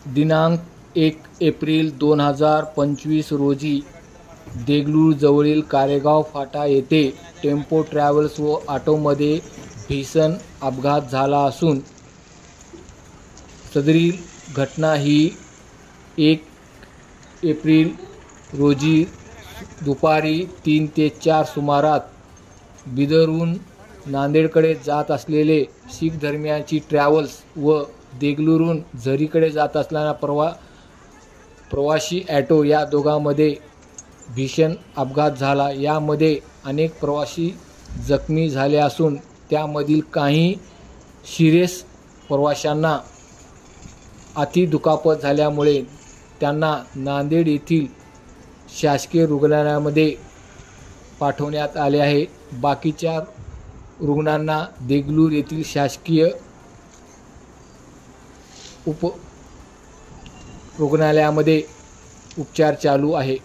दिनांक 1 एप्रिल 2025 रोजी देगलूर जवळील कारेगाव फाटा येथे टेम्पो ट्रॅव्हल्स व ऑटोमध्ये भीषण अपघात झाला असून सदरील घटना ही 1 एप्रिल रोजी दुपारी 3 ते 4 सुमारात बिदरहून नांदेडकडे जात असलेले शीख धर्मियांची ट्रॅव्हल्स व देगलूरहून झरीकडे जात असलेला प्रवासी ॲटो या दोघांमध्ये भीषण अपघात झाला। यामध्ये अनेक प्रवासी जखमी झाले असून त्यामधील काही सिरियस प्रवाशांना अति दुखापत झाल्यामुळे त्यांना नांदेड येथील शासकीय रुग्णालयामध्ये पाठवण्यात आले आहे। बाकीच्या रुग्णांना देगलूर येथील शासकीय रुग्णालयामध्ये उपचार चालू आहे।